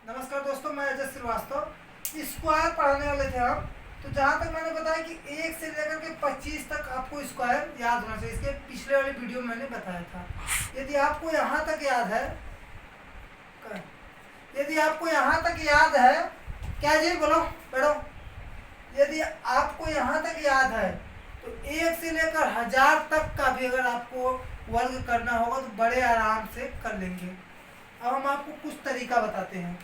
नमस्कार दोस्तों, मैं अजय श्रीवास्तव। स्क्वायर पढ़ाने वाले थे हम। तो जहाँ तक मैंने बताया कि 1 से लेकर के 25 तक आपको स्क्वायर याद होना चाहिए। इसके पिछले वाली वीडियो में मैंने बताया था। यदि आपको यहाँ तक याद है, क्या जी बोलो बैठो। यदि आपको यहाँ तक याद है तो 1 से लेकर 1000 तक का भी अगर आपको वर्ग करना होगा तो बड़े आराम से कर लेंगे। अब हम आपको कुछ तरीका बताते हैं,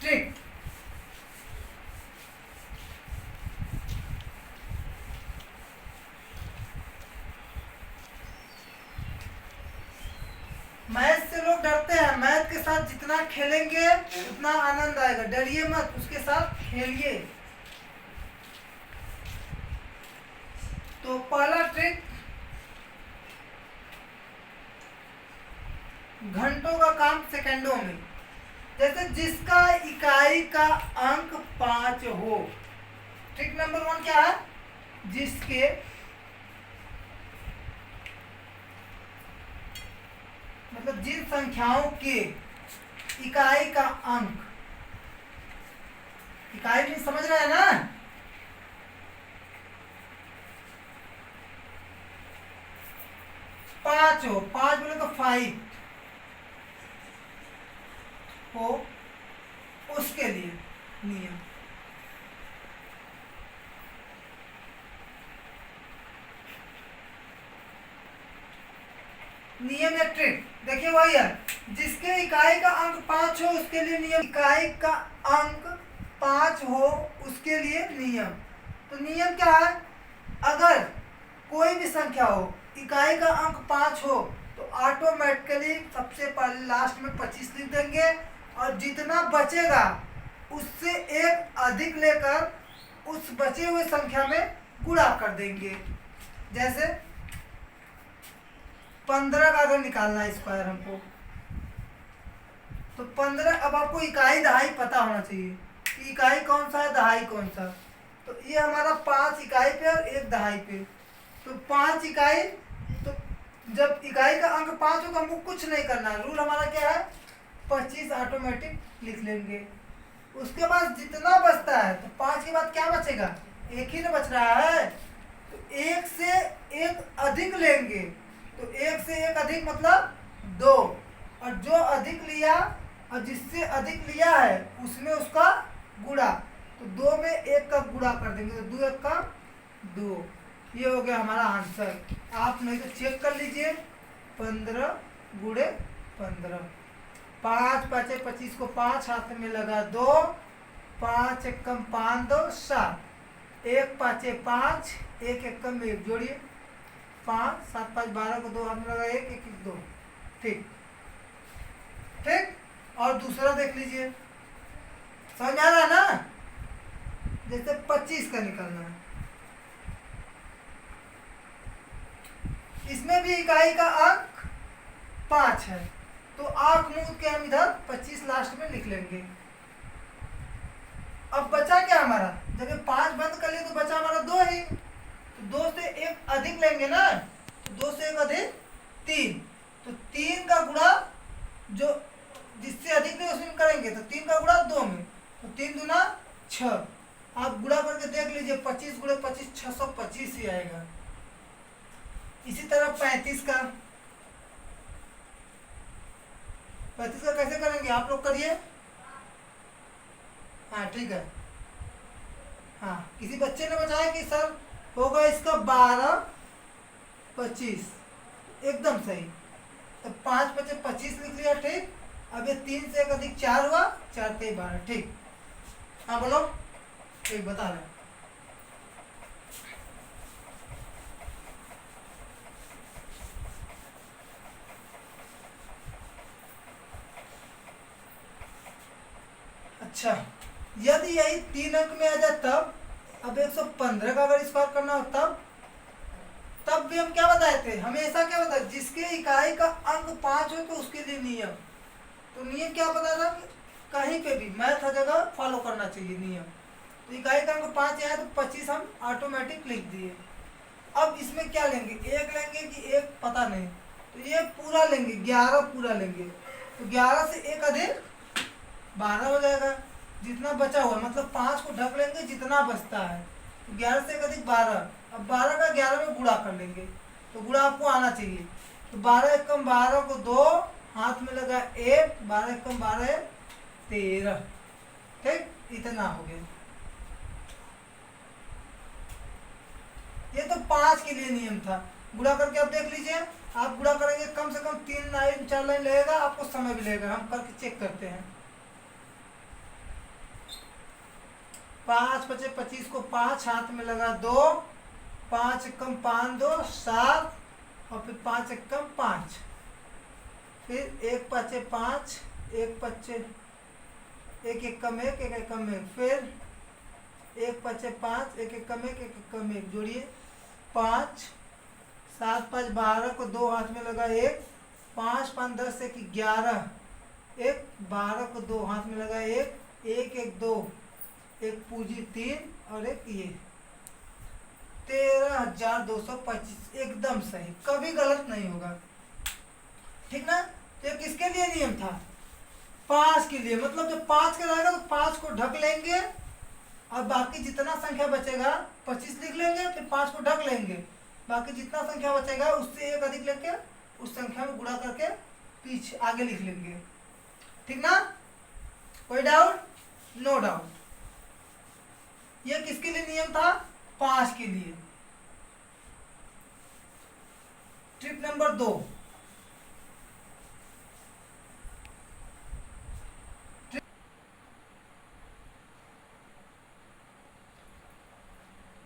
ट्रिक। मैथ से लोग डरते हैं। मैथ के साथ जितना खेलेंगे उतना आनंद आएगा। डरिए मत, उसके साथ खेलिए। तो पहला ट्रिक, घंटों का काम सेकंडों में। जैसे जिसका इकाई का अंक 5 हो। ट्रिक नंबर 1 क्या है? जिसके मतलब जिन संख्याओं के इकाई का अंक, इकाई नहीं समझ रहे हैं ना? 5 हो, 5 बोले तो 5 हो, उसके लिए नियम। नियम या ट्रिक देखिए वही है। जिसके इकाई का अंक 5 हो उसके लिए नियम। इकाई का अंक 5 हो उसके लिए नियम। तो नियम क्या है? अगर कोई भी संख्या हो, इकाई का अंक 5 हो तो ऑटोमेटिकली सबसे पहले लास्ट में 25 लिख देंगे और जितना बचेगा उससे एक अधिक लेकर उस बचे हुए संख्या में गुणा कर देंगे। जैसे 15 का अगर निकालना है स्क्वायर हमको, तो 15। अब आपको इकाई दहाई पता होना चाहिए कि इकाई कौन सा है, दहाई कौन सा। तो ये हमारा 5 इकाई पे और 1 दहाई पे। तो 5 इकाई, तो जब इकाई का अंक 5 हो तो हमको कुछ नहीं करना है। रूल हमारा क्या है? 25 ऑटोमेटिक लिख लेंगे। उसके बाद जितना बचता है, तो 5 के बाद क्या बचेगा? 1 ही ना बच रहा है। तो 1 से 1 अधिक लेंगे। तो 1 से 1 अधिक मतलब 2। और जो अधिक लिया और जिससे अधिक लिया है उसमें उसका गुणा। तो 2 में 1 का गुणा कर देंगे। तो 2 1 का 2। ये हो गया हमारा आंसर। आप नहीं तो चेक कर लीजिए। 15 गुणे 15, 5 5 25 को 5 हाथ में लगा 2, 5 1 कम 5 2 7, 1 5 5, 1 1 कम 1 जोड़िए 5 7 5 12 को 2 हाथ में लगा 1 1 1 2। ठीक ठीक। और दूसरा देख लीजिए, समझ आ रहा है ना? जैसे 25 का निकालना है, इसमें भी इकाई का अंक 5 है। तो आंख मूंद के हम इधर 25 लास्ट में लिख लेंगे। अब बचा क्या हमारा? जब ये 5 बंद कर लिए तो बचा हमारा 2 ही। तो 2 से 1 अधिक लेंगे ना, तो 2 से 1 अधिक 3। तो 3 का गुणा जो जिससे अधिक नहीं उसमें करेंगे, तो 3 का गुणा 2 में। तो 3 दूना 6। आप गुणा करके देख लीजिए, 25 गुणे 25 625 ही आएगा। इसी तरह 35 का कैसे करेंगे आप लोग? करिए। हाँ ठीक है। हाँ, किसी बच्चे ने बताया कि सर होगा इसका 12 25, एकदम सही। तो 5 5 25 लिख लिया। ठीक। अब ये 3 से 1 अधिक 4 हुआ, 4 3 12। ठीक। हाँ बोलो। ठीक, बता रहे। अच्छा, यदि यही 3 अंक में आ जाए तब। अब 115 का अगर स्क्वायर करना हो तब भी हम क्या बताए थे? हमेशा क्या बताए? जिसके इकाई का अंक 5 हो तो उसके लिए नियम। तो नियम क्या बता रहा? कहीं पे भी मैथ हर जगह फॉलो करना चाहिए नियम। तो इकाई का अंक 5 आया तो 25 हम ऑटोमेटिक लिख दिए। अब इसमें क्या लेंगे? 1 लेंगे कि 1 पता नहीं। तो ये पूरा लेंगे, 11 पूरा लेंगे। तो 11 से 1 अधिक 12 हो जाएगा। जितना बचा हुआ मतलब 5 को ढक लेंगे जितना बचता है, 11 से एक अधिक 12। अब 12 का 11 में गुणा कर लेंगे, तो गुणा आपको आना चाहिए। तो 12 एकम 12 को 2, हाथ में लगा 1, 12 एकम 12 13। ठीक, इतना हो गया। ये तो 5 के लिए नियम था। गुणा करके आप देख लीजिए, आप गुणा करेंगे कम से कम 3 लाइन 4 लाइन लगेगा, आपको समय भी लगेगा। हम करके चेक करते हैं। 5 बचे 25 को 5, हाथ में लगा 2, 5 एकम 5 2 7, और फिर 5 एकम 5, फिर 1 पचे 5, 1 पचे 1 एकम 1, 1 एकम 1, फिर 1 पचे 5, 1 एकम 1, 1 एकम 1, जोड़िए 5, 7 5 12 को 2, हाथ में लगा 1, 5 5 10 1 11, 1 12 को 2, हाथ में लगा 1, 1 1 2, 1 पूंजी 3 और 1 ये 13,225। एकदम सही, कभी गलत नहीं होगा। ठीक ना। तो किसके लिए नियम था? 5 के लिए। मतलब जब 5 का रहेगा तो 5 को ढक लेंगे और बाकी जितना संख्या बचेगा 25 लिख लेंगे, फिर 5 को ढक लेंगे, बाकी जितना संख्या बचेगा उससे एक अधिक लेके उस संख्या में गुणा करके पीछे आगे लिख लेंगे। ठीक ना। कोई डाउट? No doubt. ये किसके लिए नियम था? 5 के लिए। Trick number 2।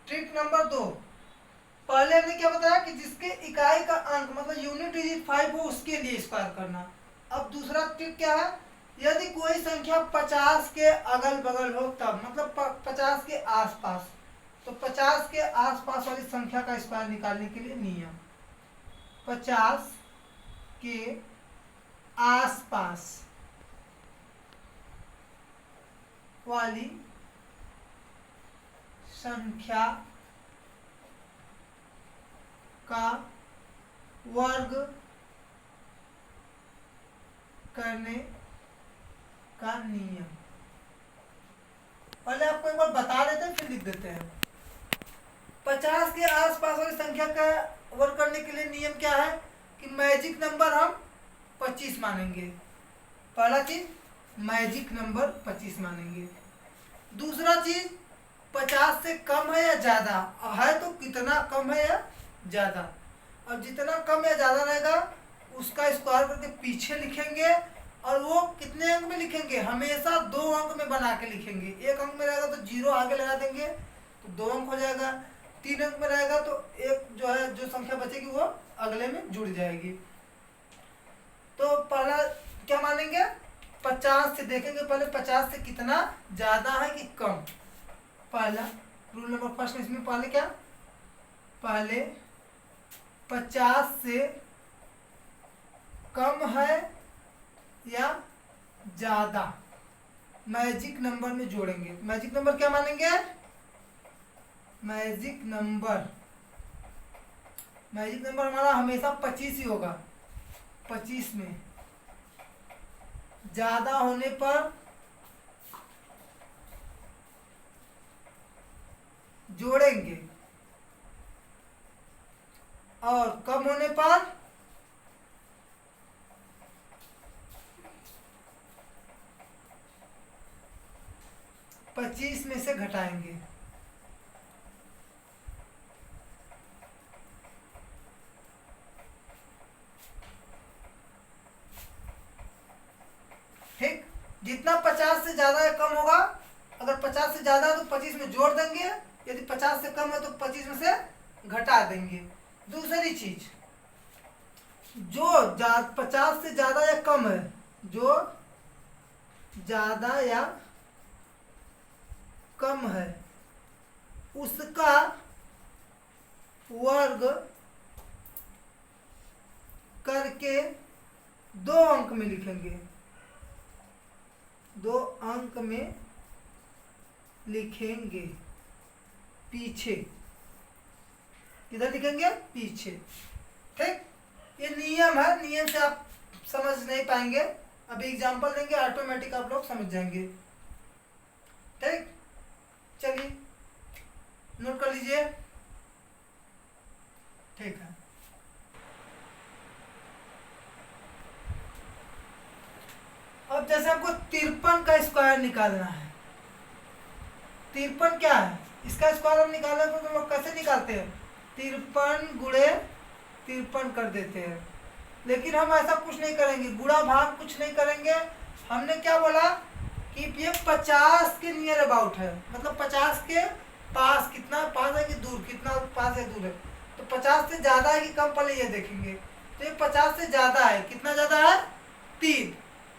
ट्रिक नंबर 2, पहले हमने क्या बताया कि जिसके इकाई का अंक मतलब यूनिट डिजिट 5 हो उसके लिए स्क्वायर करना। अब दूसरा ट्रिक क्या है? यदि कोई संख्या 50 के अगल बगल हो तब, मतलब 50 के आसपास, तो 50 के आसपास वाली संख्या का स्क्वायर निकालने के लिए नियम, 50 के आसपास वाली संख्या का वर्ग करने का नियम। पहले आपको एक बार बता देते हैं फिर लिख देते हैं। 50 के आसपास वाली संख्या का वर्ग करने के लिए नियम क्या है कि मैजिक नंबर हम 25 मानेंगे। पहला चीज मैजिक नंबर 25 मानेंगे। दूसरा चीज 50 से कम है या ज्यादा है तो कितना कम है या ज्यादा, और जितना कम या ज्यादा रहेगा उसका स्क्वायर करके पीछे लिखेंगे, और वो कितने अंक में लिखेंगे? हमेशा 2 अंक में बना के लिखेंगे। 1 अंक में रहेगा तो 0 आगे लगा देंगे तो 2 अंक हो जाएगा। 3 अंक में रहेगा तो एक जो है जो संख्या बचेगी वो अगले में जुड़ जाएगी। तो पहला क्या मानेंगे? 50 से देखेंगे पहले 50 से कितना ज्यादा है कि कम। पहला रूल नंबर फर्स्ट में इसमें पहले क्या, पहले 50 से कम है या ज्यादा मैजिक नंबर में जोड़ेंगे। मैजिक नंबर क्या मानेंगे? मैजिक नंबर हमारा हमेशा 25 ही होगा। 25 में ज्यादा होने पर जोड़ेंगे और कम होने पर पच्चीस में से घटाएंगे। ठीक, जितना 50 से ज्यादा या कम होगा, अगर 50 से ज्यादा है तो 25 में जोड़ देंगे, यदि 50 से कम है तो 25 में से घटा देंगे। दूसरी चीज, जो 50 से ज्यादा या कम है, जो ज्यादा या कम है उसका वर्ग करके 2 अंक में लिखेंगे। 2 अंक में लिखेंगे पीछे। किधर लिखेंगे? पीछे। ठीक, ये नियम है, नियम से आप समझ नहीं पाएंगे अभी एग्जाम्पल देंगे, ऑटोमेटिक आप लोग समझ जाएंगे। ठीक, चलिए नोट कर लीजिए। ठीक है, अब जैसे आपको 53 का स्क्वायर निकालना है। 53 क्या है, इसका स्क्वायर हम निकाले तो लोग कैसे निकालते हैं, 53 गुणे 53 कर देते हैं। लेकिन हम ऐसा कुछ नहीं करेंगे, गुणा भाग कुछ नहीं करेंगे। हमने क्या बोला कि ये 50 के नियर अबाउट है, मतलब 50 के पास, कितना पास है कि दूर, कितना पास है दूर है। तो 50 से ज़्यादा है कि कम, पहले ये देखेंगे। तो ये 50 से ज़्यादा है, कितना ज़्यादा है, 3।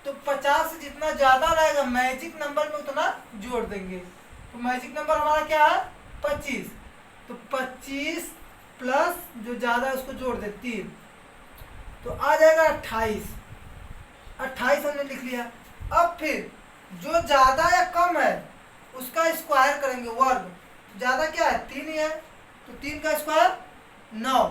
तो 50 से जितना ज़्यादा रहेगा मैजिक नंबर में उतना जोड़ देंगे। तो मैजिक नंबर हमारा क्या है, 25। तो 25 प्लस जो ज़्यादा है उसको जोड़ दे 3, तो आ जाएगा 28। 28 हमने लिख लिया। अब फिर जो ज़्यादा या कम है उसका स्क्वायर करेंगे, वर्ग। ज़्यादा क्या है, 3 ही है, तो 3 का स्क्वायर 9।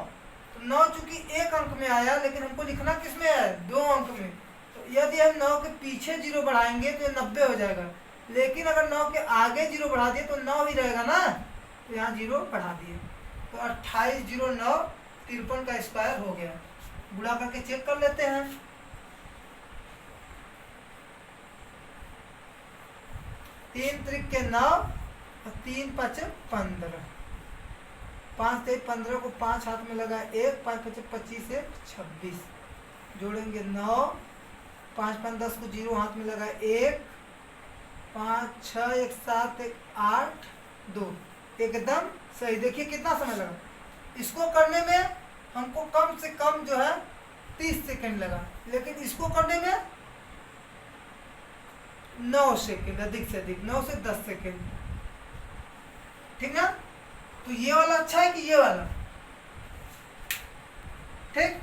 तो 9 चूंकि एक अंक में आया, लेकिन हमको लिखना किस में है, 2 अंक में। तो यदि हम 9 के पीछे 0 बढ़ाएंगे तो ये 90 हो जाएगा। लेकिन अगर 9 के आगे 0 बढ़ा दिए तो 9 ही रहेगा ना, तो यहाँ 0 बढ़ा दिए। तो 28 0 9 53 का स्क्वायर हो गया। गुणा करके चेक कर लेते हैं। 3 त्रिक के 9 और 3 5 15, 5 3 15 को 5 हाथ में लगा 1, 5 5 25 से 26, जोड़ेंगे 9, 5 5 10 को 0 हाथ में लगा 1, 5 6 1 7 1 8 2, एकदम सही। देखिए कितना समय लगा इसको करने में, हमको कम से कम जो है 30 सेकंड लगा, लेकिन इसको करने में 9 सेकंड, अधिक से अधिक 9 से 10 सेकंड। ठीक ना, तो ये वाला अच्छा है कि ये वाला, ठीक।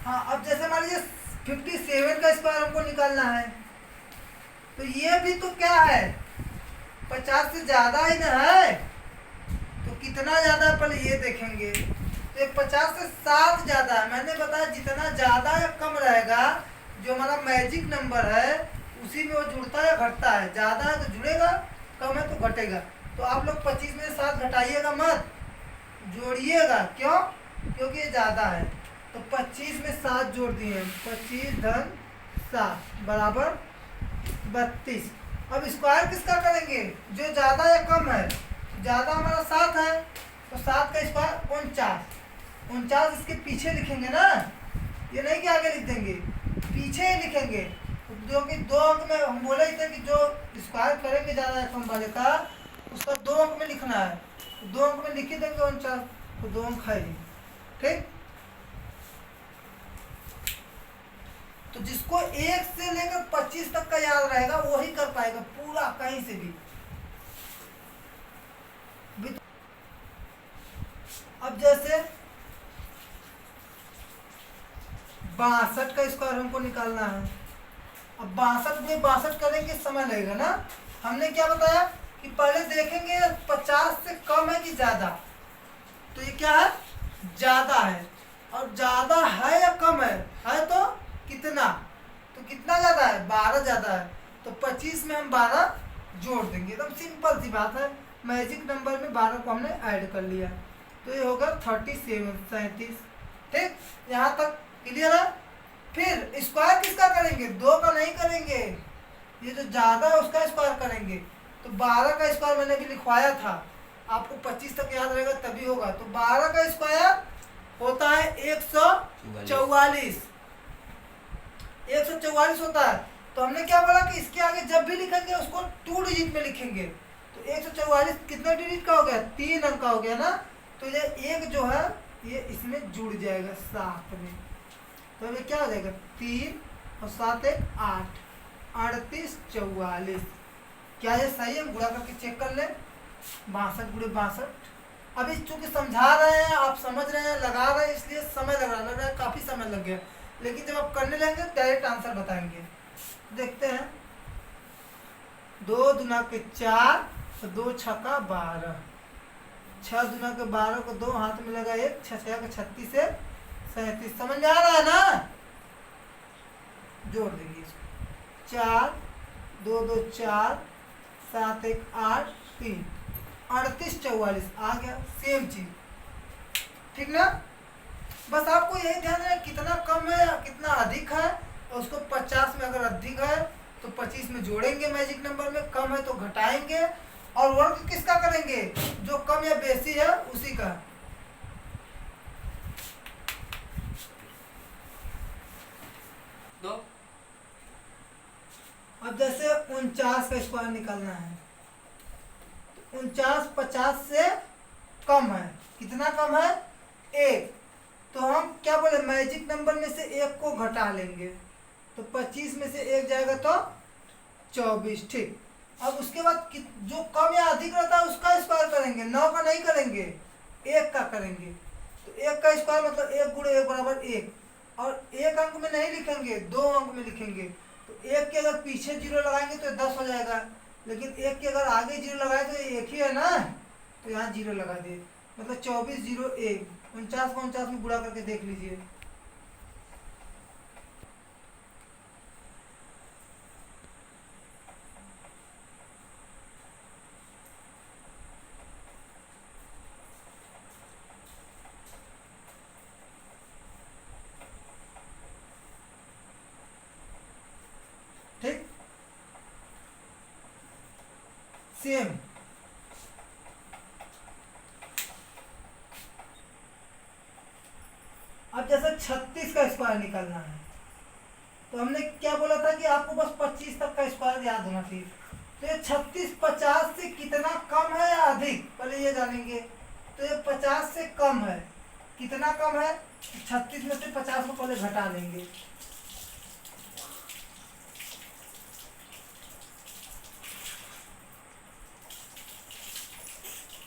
हाँ, अब जैसे मान लीजिए 57 का स्क्वायर हमको निकालना है, तो ये भी तो क्या है, 50 से ज्यादा ही ना है। तो कितना ज्यादा है पहले ये देखेंगे। तो 50 से 7 ज्यादा है। मैंने बताया जितना ज्यादा या कम रहेगा, जो हमारा मैजिक नंबर है उसी में वो जुड़ता है घटता है। ज्यादा है तो जुड़ेगा, कम है तो घटेगा। तो आप लोग 25 में 7 घटाइएगा मत, जोड़िएगा। क्यों, क्योंकि ये ज्यादा है। तो 25 में 7 जोड़ दिए, 25 धन 7 बराबर 32। अब स्क्वायर किसका करेंगे, जो ज्यादा या कम है। ज्यादा हमारा 7 है, तो 7 का स्क्वायर 49। 49 इसके पीछे लिखेंगे ना, ये नहीं कि आगे लिख देंगे, पीछे ही लिखेंगे। जो कि 2 अंक में हम बोले थे कि जो स्क्वायर करेंगे ज्यादा या कम वाले का, उसका 2 अंक में लिखना है। तो 2 अंक में लिख ही देंगे 49, तो 2 अंक है ही। ठीक, तो जिसको 1 से लेकर 25 तक का याद रहेगा वही कर पाएगा पूरा, कहीं से भी। अब जैसे 62 का स्क्वायर हमको निकालना है। अब 62 में 62 करेंगे, समय लगेगा ना। हमने क्या बताया कि पहले देखेंगे 50 से कम है कि ज्यादा। तो ये क्या है, ज्यादा है। और ज्यादा है या कम है तो कितना, तो कितना ज्यादा है, 12 ज्यादा है। तो 25 में हम 12 जोड़ देंगे, एकदम सिंपल सी बात है। मैजिक नंबर में 12 को हमने ऐड कर लिया, तो ये होगा 37। ठीक, यहाँ तक क्लियर है। फिर स्क्वायर किसका करेंगे, 2 का नहीं करेंगे, ये जो ज्यादा है उसका स्क्वायर करेंगे। तो 12 का स्क्वायर मैंने भी लिखवाया था, आपको 25 तक याद रहेगा तभी होगा। तो 12 का स्क्वायर होता है 144। 144 होता है। तो हमने क्या बोला कि इसके आगे जब भी लिखेंगे उसको 2 डिजिट में लिखेंगे। तो 144 कितने डिजिट का हो गया, 3 अंक का हो गया ना। तो ये एक जो है ये इसमें जुड़ जाएगा साथ में। तो ये क्या हो जाएगा, 3 और 7 1 8, 38 44। क्या ये सही है, गुणा करके चेक कर ले। 62 गुणे 62। अभी चूंकि समझा रहे हैं, आप समझ रहे हैं, लगा रहे हैं, इसलिए समय लग रहा है, काफी समय लग गया। लेकिन जब आप करने लगेंगे डायरेक्ट आंसर बताएंगे। देखते हैं, 2 दूना के 4, 2 छक्का 12, 6 दूना के 12 को 2 हाथ में लगा 1, 6 6 के 36 से 37 समझ में आ रहा है ना। जोड़ देंगे इसको, 4 2 2 4 7 1 8 3 38 44 आ गया, सेम चीज, ठीक ना। बस आपको यही ध्यान है कितना कम है या कितना अधिक है, और उसको 50 में अगर अधिक है तो 25 में जोड़ेंगे मैजिक नंबर में, कम है तो घटाएंगे, और वर्ग किसका करेंगे, जो कम या बेसी है उसी का। दो अब जैसे 49 का स्क्वायर निकालना है, 49 50 से कम है, कितना कम है, 1, तो हम क्या बोले मैजिक नंबर में से 1 को घटा लेंगे, तो 25 में से 1 जाएगा तो 24, ठीक। अब उसके बाद जो कम या अधिक रहता है उसका स्क्वायर करेंगे, 9 का नहीं करेंगे, 1 का करेंगे। तो 1 का स्क्वायर मतलब 1 गुणे 1 बराबर 1, और 1 अंक में नहीं लिखेंगे, 2 अंक में लिखेंगे। तो 1 के अगर पीछे 0 लगाएंगे तो 10 हो जाएगा, लेकिन 1 के अगर आगे 0 लगाए तो ये 1 ही है ना, तो यहाँ 0 लगा दिए, मतलब 24 0 1, 49 को 49 में गुणा करके देख लीजिए। ठीक, सेम। अब जैसे 36 का स्क्वायर निकालना है, तो हमने क्या बोला था कि आपको बस 25 तक का स्क्वायर याद होना चाहिए। तो ये 36 50 से कितना कम है या अधिक, पहले ये जानेंगे। तो ये 50 से कम है, कितना कम है, 36 में से 50 को पहले घटा लेंगे,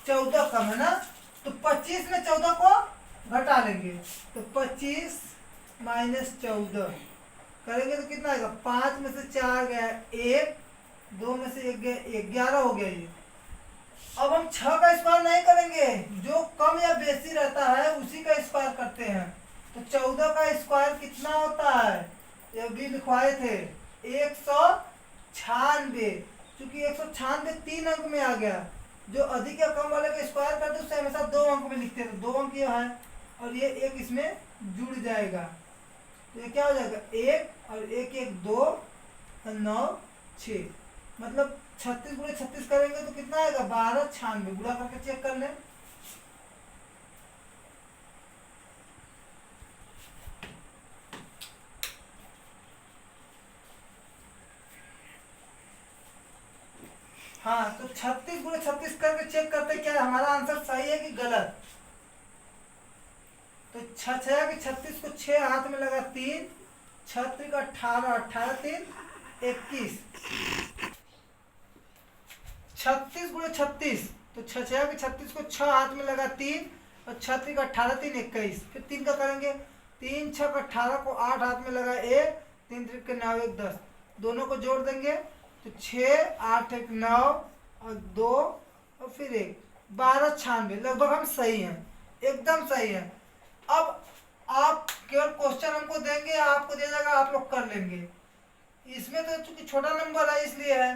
14 कम है ना, तो 25 में 14 को घटा लेंगे, तो 25 माइनस 14 करेंगे तो कितना आएगा, 5 में से 4 गया 1, 2 में से 1 गया 1, 11 हो गया ये। अब हम 6 का स्क्वायर नहीं करेंगे, जो कम या बेसी रहता है उसी का स्क्वायर करते हैं। तो 14 का स्क्वायर कितना होता है, ये भी लिखवाए थे, 196। चूंकि 196 3 अंक में आ गया, जो अधिक या कम वाले का स्क्वायर करते हैं उससे हमेशा 2 अंक में लिखते हैं, तो 2 अंक ये है, और ये 1 इसमें जुड़ जाएगा, तो ये क्या हो जाएगा, 1 और 1 1 2 और 9 6, मतलब 36 गुणे 36 करेंगे तो कितना आएगा, 1296, गुणा करके चेक कर लें। हाँ, तो 36 गुणे 36 करके चेक करते क्या हमारा आंसर सही है कि गलत। तो 6 6 के 36 को 6 हाथ में लगा 3, 6 का 18, 18 3 21, 36 गुणे 36, तो 6 6 के 36 को 6 हाथ में लगा 3, और 6 का 18 3 21, फिर 3 का करेंगे, 3 6 का 18 को 8 हाथ में लगा 1, 3 3 के 9 1 10, दोनों को जोड़ देंगे तो 6 8 1 9 और 2 और फिर 1, 1296, लगभग हम सही हैं, एकदम सही है। अब आप केवल क्वेश्चन हमको देंगे, आपको दे जाएगा, आप लोग कर लेंगे। इसमें तो चूंकि छोटा नंबर है इसलिए है,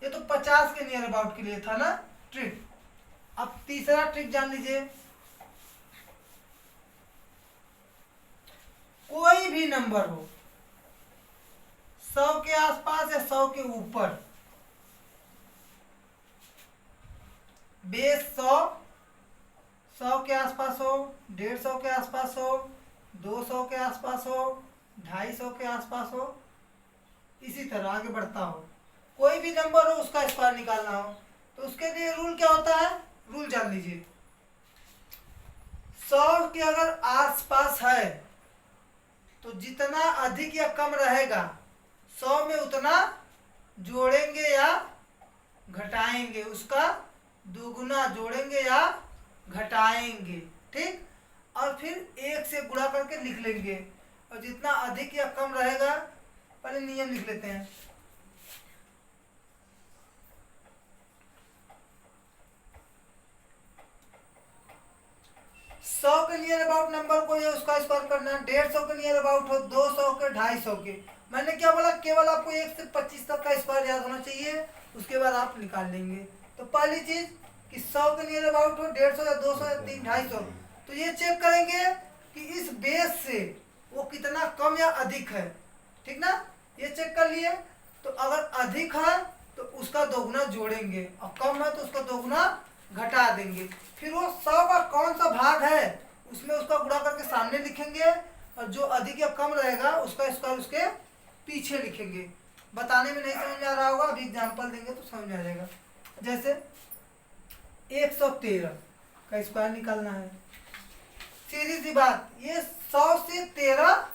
ये तो 50 के नियर अबाउट के लिए था ना ट्रिक। अब तीसरा ट्रिक जान लीजिए, कोई भी नंबर हो 100 के आसपास या 100 के ऊपर, बेस 100 100 के आसपास हो, 150 के आसपास हो, 200 के आसपास हो, 250 के आसपास हो, इसी तरह आगे बढ़ता हो, कोई भी नंबर हो उसका स्क्वायर निकालना हो, तो उसके लिए रूल क्या होता है, रूल जान लीजिए। 100 के अगर आसपास है तो जितना अधिक या कम रहेगा 100 में उतना जोड़ेंगे या घटाएंगे, उसका दुगुना जोड़ेंगे या घटाएंगे, ठीक। और फिर 1 से गुणा करके लिख लेंगे, और जितना अधिक या कम रहेगा, पहले नियम लिख लेते हैं। 100 के नियर अबाउट नंबर को ये उसका स्क्वायर करना है, 150 के नियर अबाउट हो, 200 के, 250 के। मैंने क्या बोला, केवल आपको 1 से 25 तक का स्क्वायर याद होना चाहिए, उसके बाद आप निकाल लेंगे। तो पहली चीज कि 100 के नियर अबाउट हो, 150 या 200 या 3, 250, तो ये चेक करेंगे कि इस बेस से वो कितना कम या अधिक है, ठीक ना, ये चेक कर लिए। तो अगर अधिक है तो उसका दोगुना जोड़ेंगे और कम है तो उसका दोगुना घटा देंगे। फिर वो 100 का कौन सा भाग है उसमें उसका गुणा करके सामने लिखेंगे और जो अधिक या कम रहेगा उसका स्क्वायर उसके पीछे लिखेंगे। बताने में नहीं समझ में आ रहा होगा, अभी एग्जांपल देंगे तो समझ में आ जाएगा। जैसे 113 का स्क्वायर निकालना है, सीधी सी बात, ये 100 से 13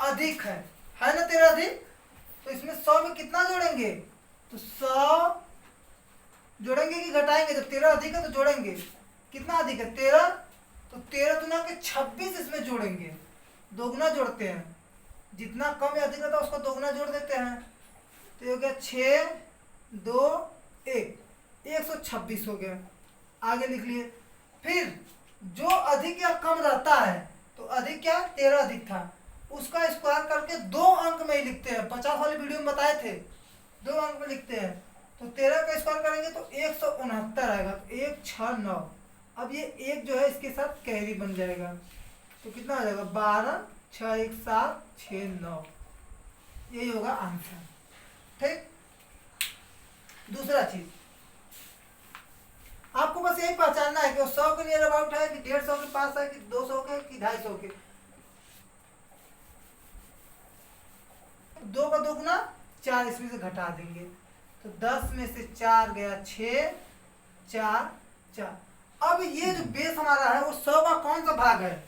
अधिक है ना, 13 अधिक, तो इसमें 100 में कितना जोड़ेंगे, तो 100 जोड़ेंगे कि घटाएंगे, जब 13 अधिक है तो जोड़ेंगे, कितना अधिक है 13, तो 13 दुना के 26 इसमें जोड़ेंगे, दोगुना जोड़ते हैं, जितना कम या अधिक रहता है उसको दोगुना जोड़ देते हैं। तो ये हो गया 6, 2, 1, 126 हो गया। आगे लिख लिए। फिर जो अधिक या कम रहता है, तो अधिक क्या, 13 अधिक था, उसका स्क्वायर करके 2 अंक में ही लिखते हैं, 50 वाली वीडियो में बताए थे, 2 अंक में लिखते हैं। तो 13 का स्क्वायर करेंगे तो 169 आएगा, तो 169। अब ये 1 जो है इसके साथ कैरी बन जाएगा, तो कितना आ जाएगा 12, 6, 1, 7, 6, 9, यही होगा आंसर। ठीक। दूसरा चीज आपको बस यही पहचानना है कि वो 100 के नियर अबाउट है कि 150 के पास है कि 200 के कि 250 के। 2 का दोगुना 4 इसमें से घटा देंगे, तो 10 में से 4 गया 6, 4, 4। अब ये जो बेस हमारा है वो 100 का कौन सा भाग है,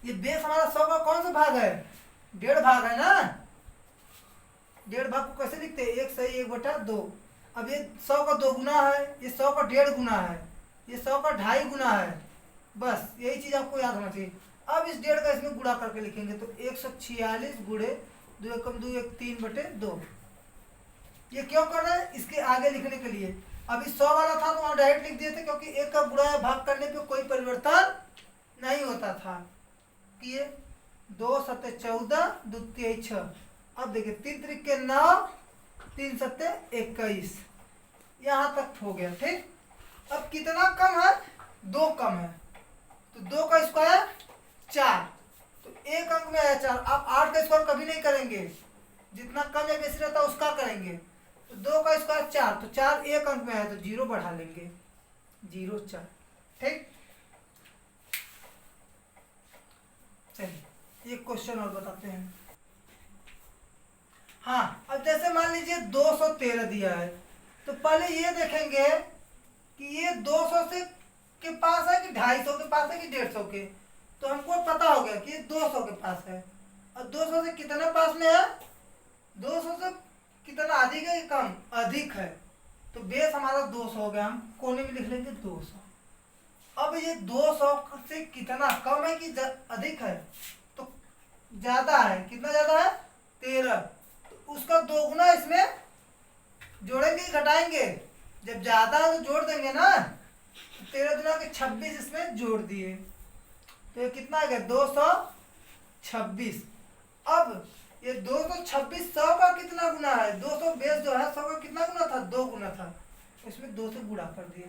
ये बेस हमारा 100 का कौन सा भाग है, 1.5 भाग है ना। 1.5 भाग को कैसे लिखते हैं, 1 सही 1/2। अब ये 100 का 2 गुना है, ये 100 का 1.5 गुना है, ये 100 का 2.5 गुना है, बस यही चीज आपको याद होना चाहिए। अब इस 1.5 का इसमें गुणा करके लिखेंगे, तो 146 गुणे 2 एकम 2, 1 3/2। ये क्यों कर रहे हैं, इसके आगे लिखने के लिए। अभी 100 वाला था तो वहां डायरेक्ट लिख दिए थे, क्योंकि 1 का गुणा या भाग करने पे कोई परिवर्तन नहीं होता था। किए 2 सत्ते 14, 2 तिहाई 6। अब देखिए 3 त्रिक 9, 3 सत्ते 21, यहाँ तक हो गया। ठीक। अब कितना कम है, 2 कम है, तो 2 का स्क्वायर 4, तो 1 अंक में आया 4। आप 8 का स्क्वायर कभी नहीं करेंगे, जितना कम या बेसी रहता है उसका करेंगे। तो 2 का स्क्वायर 4, तो 4 1 अंक में आया तो 0 बढ़ा लेंगे, 0, 4। ठीक। चलिए एक क्वेश्चन और बताते हैं। हाँ, अब जैसे मान लीजिए 213 दिया है, तो पहले ये देखेंगे कि ये 200 से के पास है कि 250 के पास है कि 150 के। तो हमको पता हो गया कि ये 200 के पास है, और 200 से कितना पास में है, 200 से कितना अधिक है कि कम, अधिक है, तो बेस हमारा 200 हो गया, हम कोने में लिख लेंगे 200। अब ये 200 से कितना कम है कि अधिक है, तो ज्यादा है, कितना ज्यादा है 13, तो उसका दोगुना इसमें जोड़ेंगे कि घटाएंगे, जब ज्यादा है तो जोड़ देंगे ना, 13 दुना के 26 इसमें जोड़ दिए, तो ये कितना आ गया 226। अब ये 226 100 का कितना गुना है, 200 बेस जो है 100 का कितना गुना था, 2 गुना था, इसमें 2 से गुणा कर दिए,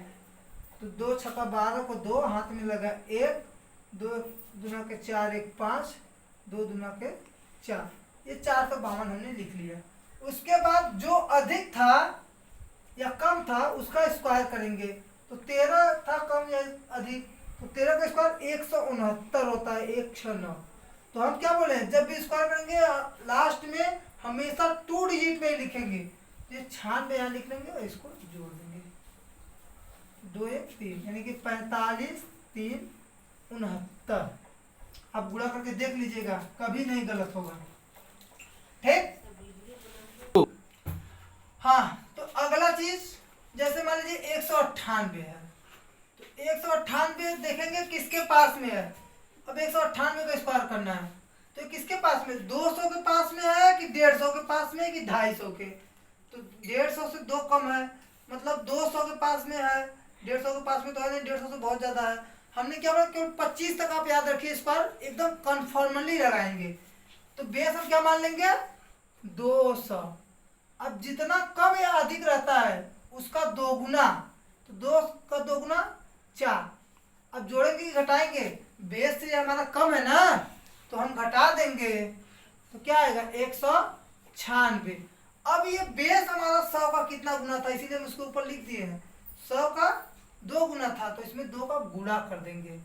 तो 2 छक्का 12 को 2 हाथ में लगा 1, 2 दुना के 4, 1 5, 2 दुना के 4, ये 452 हमने लिख लिया। उसके बाद जो अधिक था या कम था उसका स्क्वायर करेंगे, तो 13 था कम या अधिक, तो 13 का स्क्वायर 169 होता है, 169। तो हम क्या बोले, जब भी स्क्वायर करेंगे लास्ट में हमेशा 2 डिजिट में ही लिखेंगे, ये 96 यहाँ लिख लेंगे और इसको जोड़ देंगे, 2 1 3, यानी कि 45 3 69। आप गुणा करके देख लीजिएगा, कभी नहीं गलत होगा। ठीक। हाँ, तो अगला चीज जैसे मान लीजिए 198 है, तो 198 देखेंगे किसके पास में है। अब 198 का स्क्वायर करना है, तो किसके पास में, 200 के पास में है कि 150 के पास में है कि 250 के, तो 150 से 2 कम है, मतलब 200 के पास में है, 150 के पास में तो है नहीं, 150 से बहुत ज्यादा है। हमने क्या बोला, केवल 25 तक आप याद रखिए, स्क्वायर एकदम कन्फर्मली लगाएंगे। तो बेस हम क्या मान लेंगे, 200। अब जितना कम या अधिक रहता है उसका दोगुना, तो 2 का दोगुना 4। अब जोड़ेंगे कि घटाएंगे, बेस से हमारा कम है ना, तो हम घटा देंगे, तो क्या आएगा 196। अब ये बेस हमारा 100 का कितना गुना था, इसीलिए हम उसको ऊपर लिख दिए हैं, 100 का 2 गुना था, तो इसमें 2 का गुणा कर देंगे।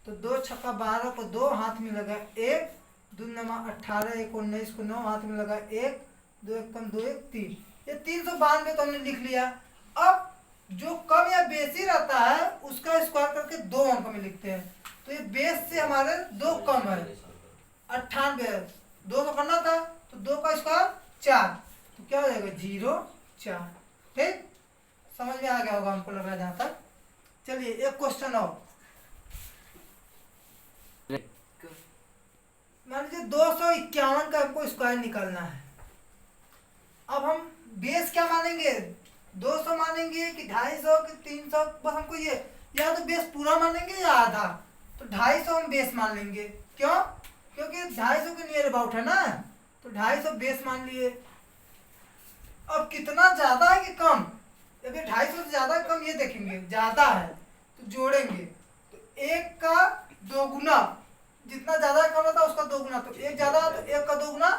तो 2 छक्का 12 को 2 हाथ में लगा 1, 2 नमा 18, 1 19 को 9 हाथ में लगा 1, 2 1 कम 2 1 3, ये 392 तो हमने लिख लिया। अब जो कम या बेसी रहता है उसका स्क्वायर करके 2 अंक में लिखते हैं। तो ये बेस से हमारे 2 कम है, 98, 2 तो करना था, तो 2 का स्क्वायर 4, तो क्या हो जाएगा 0 4। ठीक, समझ में आ गया होगा हमको लग रहा है जहां तक। चलिए एक क्वेश्चन और, मान लीजिए 251 का हमको स्क्वायर निकालना है। अब हम बेस क्या मानेंगे, 200 मानेंगे कि 250 कि 300, बस हमको ये, या तो बेस पूरा मानेंगे या आधा, तो 250 हम बेस मान लेंगे। क्यों, क्योंकि 250 के नियर अबाउट है ना, तो 250 बेस मान लिए। अब कितना ज्यादा है कि कम, जब ये 250 से ज्यादा कम ये देखेंगे, ज्यादा है तो जोड़ेंगे, तो 1 का 2 गुना, जितना ज्यादा कम होता है उसका 2 गुना, तो 1 ज्यादा तो 1 का 2 गुना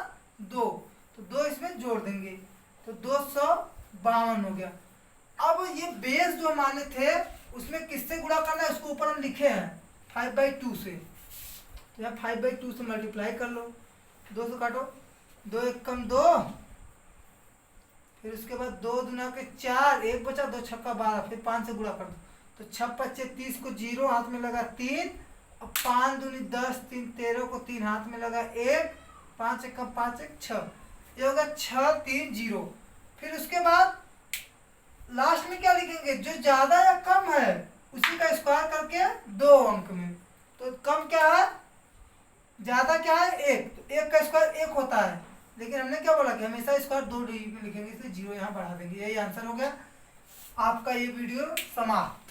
2, तो 2 इसमें जोड़ देंगे, तो 252 हो गया। अब ये बेस जो माने थे उसमें किससे गुणा करना है, उसको ऊपर हम लिखे हैं 5/2 से, तो यहाँ 5/2 से मल्टीप्लाई कर लो, 2 से काटो, 2 1 कम 2, फिर उसके बाद 2 दुना के 4, 1 बचा, 2 छक्का 12, फिर 5 से गुणा कर दो, तो 6 5 30 को 0 हाथ में लगा 3, और 5 दूनी 10, 3 13 को 3 हाथ में लगा 1, 5 1 5 1 6, ये होगा 6 3 0। फिर उसके बाद लास्ट में क्या लिखेंगे, जो ज्यादा या कम है उसी का स्क्वायर करके 2 अंक में, तो कम क्या है, ज्यादा क्या है 1, तो 1 का स्क्वायर 1 होता है, लेकिन हमने क्या बोला कि हमेशा स्क्वायर 2 डिजिट में लिखेंगे, इसलिए 0 यहाँ बढ़ा देंगे। यही आंसर हो गया आपका ये वीडियो समाप्त।